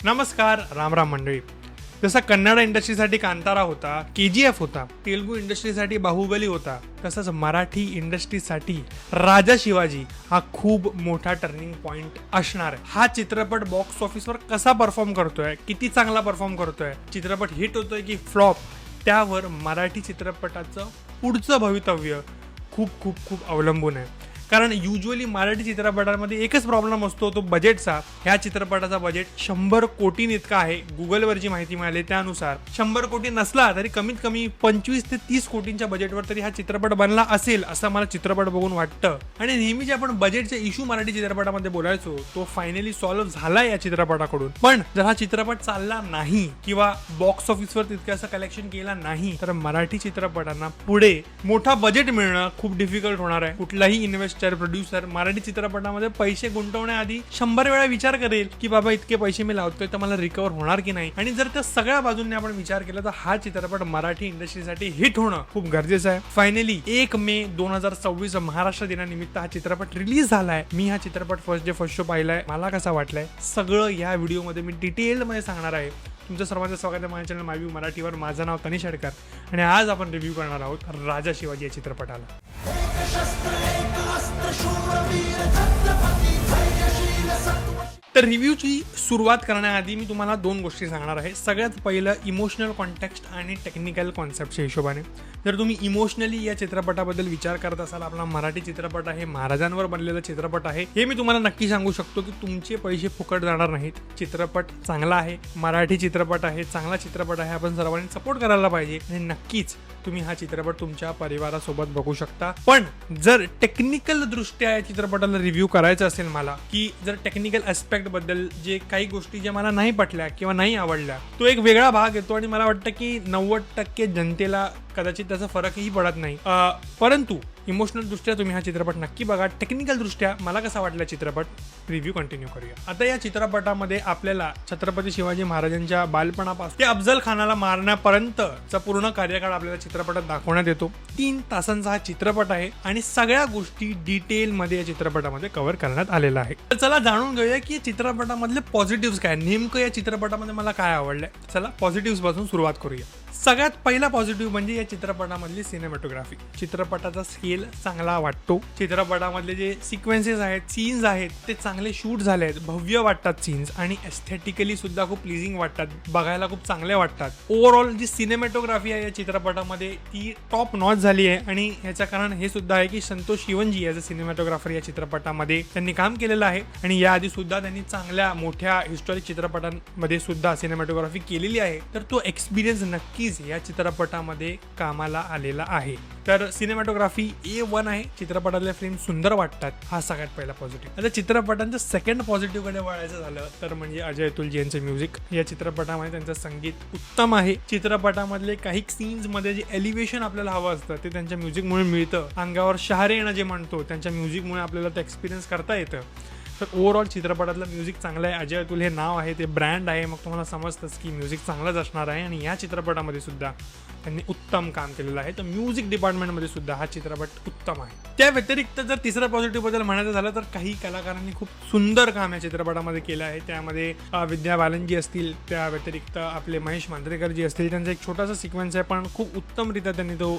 नमस्कार, राम राम मंडळी. जसा कन्नड इंडस्ट्रीसाठी कांतारा होता, KGF होता, तेलुगू इंडस्ट्रीसाठी बाहुबली होता, तसंच मराठी इंडस्ट्रीसाठी राजा शिवाजी हा खूप मोठा टर्निंग पॉइंट असणार आहे. हा चित्रपट बॉक्स ऑफिसवर कसा परफॉर्म करतोय, किती चांगला परफॉर्म करतोय, चित्रपट हिट होतोय की फ्लॉप, त्यावर मराठी चित्रपटाचं पुढचं भवितव्य खूप खूप खूप अवलंबून आहे. कारण युजली मराठी चित्रपटांमध्ये एकच प्रॉब्लेम असतो, तो बजेटचा. ह्या चित्रपटाचा बजेट 100 कोटी इतका आहे. गुगलवर जी माहिती मिळाली त्यानुसार 100 कोटी नसला तरी कमीत कमी 25 ते 30 कोटींच्या बजेटवर तरी हा चित्रपट बनला असेल असं मला चित्रपट बघून वाटतं. आणि नेहमी जे आपण बजेटचे इश्यू मराठी चित्रपटामध्ये बोलायचो तो फायनली सॉल्व्ह झाला या चित्रपटाकडून. पण जर हा चित्रपट चालला नाही किंवा बॉक्स ऑफिसवर तितकं असं कलेक्शन केला नाही तर मराठी चित्रपटांना पुढे मोठा बजेट मिळणं खूप डिफिकल्ट होणार आहे. कुठलाही इन्व्हेस्टर प्रोड्युसर मराठी चित्रपटामध्ये पैसे गुंतवण्याआधी 100 वेळा विचार करेल की बाबा इतके पैसे मी लावतोय तर मला रिकव्हर होणार की नाही. आणि जर त्या सगळ्या बाजूंनी आपण विचार केला तर हा चित्रपट मराठी इंडस्ट्रीसाठी हिट होणं खूप गरजेचं आहे. फायनली 1 मे 2026 महाराष्ट्र दिनानिमित्त हा चित्रपट रिलीज झालाय. मी हा चित्रपट फर्स्ट शो पाहिलाय. मला कसा वाटलाय सगळं या व्हिडिओमध्ये मी डिटेल मध्ये सांगणार आहे. तुमचं सर्वांचं स्वागत आहे माझ्या चॅनल माय व्ह्यू मराठीवर. माझं नाव तनिष अडकर आणि आज आपण रिव्ह्यू करणार आहोत राजा शिवाजी या चित्रपटाला. तर रिव्ह्यूची सुरुवात करण्याआधी मी तुम्हाला 2 गोष्टी सांगणार आहे. सगळ्यात पहिलं इमोशनल कॉन्टेक्स्ट आणि टेक्निकल कॉन्सेप्टच्या हिशोबाने. जर तुम्ही इमोशनली या चित्रपटाबद्दल विचार करत असाल, आपला मराठी चित्रपट आहे, महाराजांवर बनलेला चित्रपट आहे, हे मी तुम्हाला नक्की सांगू शकतो की तुमचे पैसे फुकट जाणार नाहीत. चित्रपट चांगला आहे, मराठी चित्रपट आहे, चांगला चित्रपट आहे, आपण सर्वांनी सपोर्ट करायला पाहिजे आणि नक्कीच तुम्ही हा चित्रपट तुमच्या परिवारासोबत बघू शकता. पण जर टेक्निकल दृष्ट्या या चित्रपटाला रिव्ह्यू करायचं असेल मला, की जर टेक्निकल ऍस्पेक्ट बद्दल जे काही गोष्टी ज्या मला नाही पटल्या किंवा नाही आवडल्या, तो एक वेगळा भाग येतो आणि मला वाटतं की 90% जनतेला कदाचित त्याचा फरकही पडत नाही. परंतु इमोशनल दृष्ट्या तुम्ही हा चित्रपट नक्की बघा. टेक्निकल दृष्ट्या मला कसा वाटला चित्रपट, रिव्ह्यू कंटिन्यू करूया. आता या चित्रपटामध्ये आपल्याला छत्रपती शिवाजी महाराजांच्या बालपणापासून ते अफजल खानाला मारण्यापर्यंतचा पूर्ण कार्यकाळ आपल्याला चित्रपटात दाखवण्यात येतो. 3 तासांचा हा चित्रपट आहे आणि सगळ्या गोष्टी डिटेल मध्ये या चित्रपटामध्ये कव्हर करण्यात आलेला आहे. तर चला जाणून घेऊया की चित्रपटामधले पॉझिटिव्ह काय, नेमकं या चित्रपटामध्ये मला काय आवडलंय. चला पॉझिटिव्ह पासून सुरुवात करूया. सगळ्यात पहिला पॉझिटिव्ह म्हणजे या चित्रपटामधली सिनेमॅटोग्राफी. चित्रपटाचा स्केल चांगला वाटतो. चित्रपटामधले जे सिक्वेन्सेस आहेत, सीन्स आहेत, ते चांगले शूट झाले आहेत, भव्य वाटतात सीन्स आणि एस्थेटिकली सुद्धा खूप प्लीजिंग वाटतात, बघायला खूप चांगले वाटतात. ओव्हरऑल जी सिनेमॅटोग्राफी आहे या चित्रपटामध्ये ती टॉप नॉच झाली आहे आणि ह्याचं कारण हे सुद्धा आहे की संतोष शिवनजी ॲज अ सिनेमॅटोग्राफर या चित्रपटामध्ये त्यांनी काम केलेलं आहे आणि याआधी सुद्धा त्यांनी चांगल्या मोठ्या हिस्टॉरिक चित्रपटांमध्ये सुद्धा सिनेमॅटोग्राफी केलेली आहे. तर तो एक्सपिरियन्स नक्की या चित्रपटामध्ये कामाला आलेला आहे. तर सिनेमॅटोग्राफी A1 आहे. चित्रपटातले फ्रेम सुंदर वाटतात, हा सगळ्यात पहिला पॉझिटिव्ह. आता चित्रपटांचं सेकंड पॉझिटिव्ह कडे वळायचं झालं तर म्हणजे अजय अतुल यांचे म्युझिक. या चित्रपटामध्ये त्यांचं संगीत उत्तम आहे. चित्रपटामधले काही सीन्स मध्ये जे एलिव्हेशन आपल्याला हवं असतं ते त्यांच्या म्युझिकमुळे मिळतं. अंगावर शहारे येणं जे म्हणतो त्यांच्या म्युझिकमुळे आपल्याला ते एक्सपिरियन्स करता येतं. तर ओव्हरऑल चित्रपटातलं म्युझिक चांगलं आहे. अजय अतुल हे नाव आहे, ते ब्रँड आहे, मग तुम्हाला समजतंच की म्युझिक चांगलंच असणार आहे. आणि या चित्रपटामध्ये सुद्धा त्यांनी उत्तम काम केलेलं आहे. तर म्युझिक डिपार्टमेंटमध्ये सुद्धा हा चित्रपट उत्तम आहे. त्या व्यतिरिक्त जर तिसऱ्या पॉझिटिव्ह बद्दल म्हणायचं झालं तर काही कलाकारांनी खूप सुंदर काम या चित्रपटामध्ये केलं आहे. त्यामध्ये विद्या बालनजी असतील, त्या व्यतिरिक्त आपले महेश मांजरेकर जी असतील, त्यांचा एक छोटासा सिक्वेन्स आहे पण खूप उत्तमरित्या त्यांनी तो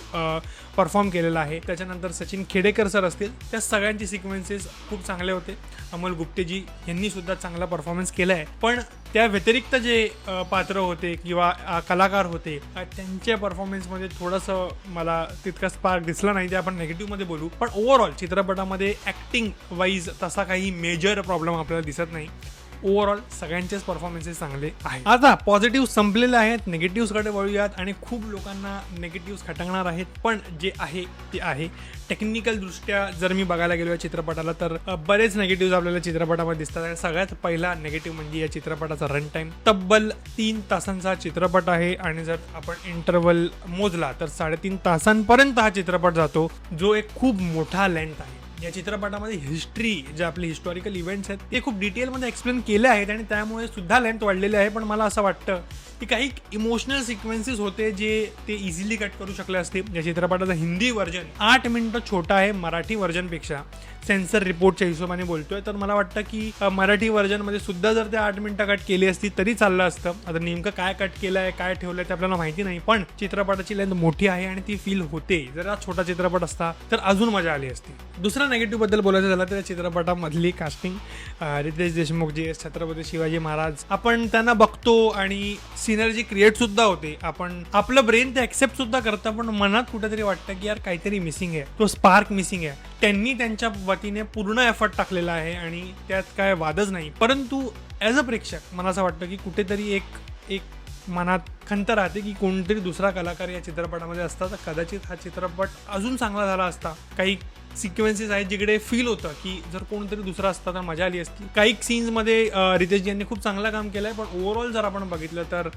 परफॉर्म केलेला आहे. त्याच्यानंतर सचिन खेडेकर सर असतील, त्या सगळ्यांचे सिक्वेन्सेस खूप चांगले होते. अमोल गुप्तेजी यांनी सुद्धा चांगला परफॉर्मन्स केला आहे. पण त्या व्यतिरिक्त जे पात्र होते किंवा कलाकार होते त्यांच्या परफॉर्मन्समध्ये थोडंसं मला तितका स्पार्क दिसला नाही. ते आपण नेगेटिव्हमध्ये बोलू. पण ओव्हरऑल चित्रपटामध्ये ॲक्टिंग वाईज तसा काही मेजर प्रॉब्लेम आपल्याला दिसत नाही. ओव्हरऑल सगळ्यांचेच परफॉर्मन्सेस चांगले आहेत. आता पॉझिटिव्ह संपलेले आहेत, निगेटिव्हकडे वळूयात. आणि खूप लोकांना निगेटिव्ह खटकणार आहेत, पण जे आहे ते आहे. टेक्निकल दृष्ट्या जर मी बघायला गेलो या चित्रपटाला तर बरेच निगेटिव्ह आपल्याला चित्रपटामध्ये दिसतात. आणि सगळ्यात पहिला निगेटिव्ह म्हणजे या चित्रपटाचा रन टाइम. तब्बल 3 तासांचा चित्रपट आहे आणि जर आपण इंटरव्हल मोजला तर 3.5 तासांपर्यंत हा चित्रपट जातो, जो एक खूप मोठा लेंथ आहे. या चित्रपटामध्ये हिस्ट्री, जे आपले हिस्टॉरिकल इव्हेंट्स आहेत ते खूप डिटेलमध्ये एक्सप्लेन केले आहेत आणि त्यामुळे सुद्धा लेंथ वाढलेली आहे. पण मला असं वाटतं की काही इमोशनल सिक्वेन्सेस होते जे ते इझिली कट करू शकले असते. या चित्रपटाचा हिंदी व्हर्जन 8 मिनिटं छोटा आहे मराठी व्हर्जनपेक्षा. सेन्सर रिपोर्टच्या हिशोबाने बोलतोय तर मला वाटतं की मराठी व्हर्जनमध्ये सुद्धा जर ते 8 मिनिटं कट केली असती तरी चाललं असतं. आता नेमकं काय कट केलं आहे, काय ठेवलं ते आपल्याला माहिती नाही, पण चित्रपटाची लेंथ मोठी आहे आणि ती फील होते. जर हा छोटा चित्रपट असता तर अजून मजा आली असती. दुसरा नेगेटिव्ह बद्दल बोलायचं झालं तर चित्रपटामधली कास्टिंग, रितेश देशमुख जे छत्रपती शिवाजी महाराज, आपण त्यांना बघतो आणि सिनर्जी क्रिएट सुद्धा होते. आपण आपलं ब्रेन ते ऍक्सेप्ट सुद्धा करतं, पण मनात कुठेतरी वाटतं की यार काहीतरी मिसिंग आहे, तो स्पार्क मिसिंग आहे. त्यांनी त्यांच्या वतीने पूर्ण एफर्ट टाकलेला आहे आणि त्यात काय वादच नाही. परंतु ॲज अ प्रेक्षक मला असं वाटतं की कुठेतरी एक मनात खंत राहते की कोणतरी दुसरा कलाकार या चित्रपटामध्ये असता तर कदाचित हा चित्रपट अजून चांगला झाला असता. काही सिक्वेन्सेस आहेत जिकडे फील होतं की जर कोणतरी दुसरा असता तर मजा आली असती. काही सीन्समध्ये रितेश यांनी खूप चांगलं काम केलं आहे, पण ओव्हरऑल जर आपण बघितलं तर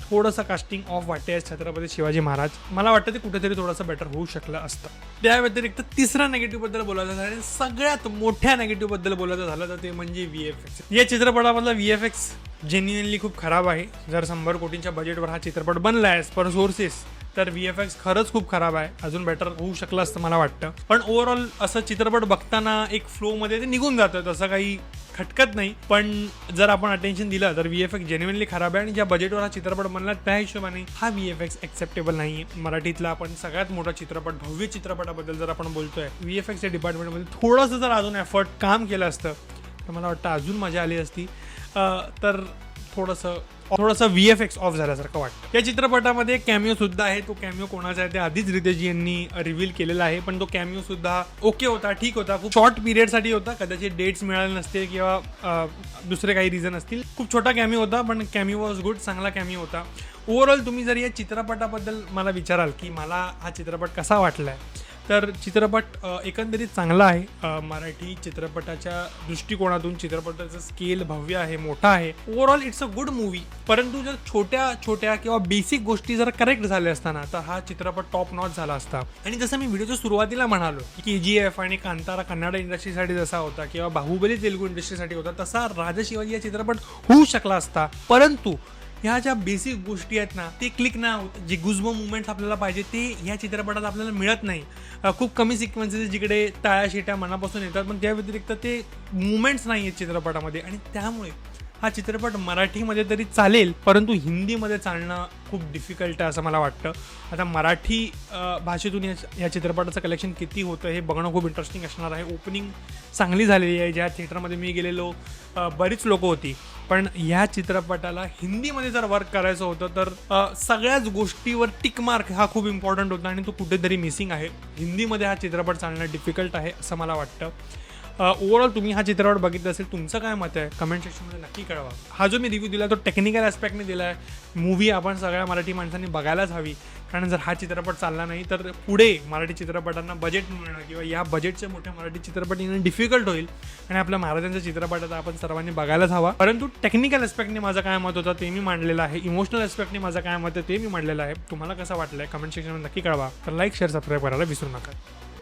थोडंसं कास्टिंग ऑफ वाटते छत्रपती शिवाजी महाराज. मला वाटतं ते कुठेतरी थोडंसं बेटर होऊ शकलं असतं. त्या व्यतिरिक्त तिसरा नेगेटिव्ह बद्दल बोलायचं झालं आणि सगळ्यात मोठ्या नेगेटिव्ह बद्दल बोलायचं झालं तर ते म्हणजे VFX. या चित्रपटामधला VFX जेन्युइनली खूप खराब आहे. जर 100 कोटींच्या बजेटवर हा चित्रपट बनला आहे पर सोर्सेस तर VFX खरंच खूप खराब आहे. अजून बेटर होऊ शकलं असतं मला वाटतं. पण ओव्हरऑल असं चित्रपट बघताना एक फ्लोमध्ये ते निघून जातं, तसं काही खटकत नाही. पण जर आपण अटेन्शन दिलं तर VFX जेन्युइनली खराब आहे आणि ज्या बजेटवर हा चित्रपट बनला त्या हिशोबाने हा VFX ॲक्सेप्टेबल नाही आहे. मराठीतला आपण सगळ्यात मोठा चित्रपट, भव्य चित्रपटाबद्दल जर आपण बोलतोय, VFXच्या डिपार्टमेंटमध्ये थोडंसं जर अजून एफर्ट काम केलं असतं तर मला वाटतं अजून मजा आली असती. तर थोडंसं VFX ऑफ झाल्यासारखं वाटतं. या चित्रपटामध्ये कॅमिओ सुद्धा आहे. तो कॅमिओ कोणाचा आहे ते आधीच रितेशजी यांनी रिव्हील केलेला आहे, पण तो कॅमिओ सुद्धा ओके होता, ठीक होता. खूप शॉर्ट पिरियडसाठी होता, कदाचित डेट्स मिळाले नसतील किंवा दुसरे काही रिझन असतील. खूप छोटा कॅमिओ होता, पण कॅमिओ वॉज गुड, चांगला कॅमिओ होता. ओव्हरऑल तुम्ही जर या चित्रपटाबद्दल मला विचाराल की मला हा चित्रपट कसा वाटला आहे, तर चित्रपट एकंदरीत चांगला आहे. मराठी चित्रपटाच्या दृष्टिकोनातून चित्रपटाचं स्केल भव्य आहे, मोठा आहे. Overall it's a good movie. परंतु जर छोट्या किंवा बेसिक गोष्टी जर करेक्ट झाल्या असताना तर हा चित्रपट टॉप नॉच झाला असता. आणि जसं मी व्हिडिओच्या सुरुवातीला म्हणालो की KGF आणि कांतारा कन्नड इंडस्ट्रीसाठी जसा होता किंवा बाहुबली तेलुगू इंडस्ट्रीसाठी होता, तसा राजा शिवाजी या चित्रपट होऊ शकला असता. परंतु ह्या ज्या बेसिक गोष्टी आहेत ना ते क्लिक नाही होत. जे गुजबम मुवमेंट्स आपल्याला पाहिजे ते ह्या चित्रपटात आपल्याला मिळत नाही. खूप कमी सिक्वेन्सेस जिकडे टाळ्या शिट्या मनापासून येतात, पण त्या व्यतिरिक्त ते मुवमेंट्स नाही आहेत चित्रपटामध्ये. आणि त्यामुळे हा चित्रपट मराठीमध्ये तरी चालेल, परंतु हिंदीमध्ये चालणं खूप डिफिकल्ट आहे असं मला वाटतं. आता मराठी भाषेतून या चित्रपटाचं कलेक्शन किती होतं हे बघणं खूप इंटरेस्टिंग असणार आहे. ओपनिंग चांगली झालेली आहे. ज्या थिएटरमध्ये मी गेलेलो बरीच लोकं होती, पण ह्या चित्रपटाला हिंदीमध्ये जर वर्क करायचं होतं तर सगळ्याच गोष्टीवर टिक मार्क हा खूप इम्पॉर्टंट होता आणि तो कुठेतरी मिसिंग आहे. हिंदीमध्ये हा चित्रपट चालणं डिफिकल्ट आहे असं मला वाटतं. ओव्हरऑल तुम्ही हा चित्रपट बघितला असेल, तुमचं काय मत आहे कमेंट सेक्शनमध्ये नक्की कळवा. हा जो मी रिव्ह्यू दिला तो टेक्निकल ॲस्पेक्टने दिला आहे. मूवी आपण सगळ्या मराठी माणसांनी बघायलाच हवी, कारण जर हा चित्रपट चालला नाही तर पुढे मराठी चित्रपटांना बजेट मिळणं किंवा या बजेटचे मोठे मराठी चित्रपट येणं डिफिकल्ट होईल. आणि आपल्या महाराजांच्या चित्रपटाचा आपण सर्वांनी बघायलाच हवा. परंतु टेक्निकल ॲस्पेक्टने माझं काय मत होतं ते मी मांडलेलं आहे. इमोशनल ॲस्पेक्टने माझं काय मत आहे ते मी मांडलेलं आहे. तुम्हाला कसं वाटलं आहे कमेंट सेक्शनमध्ये नक्की कळवा. तर लाईक, शेअर, सबस्क्राईब करायला विसरू नका.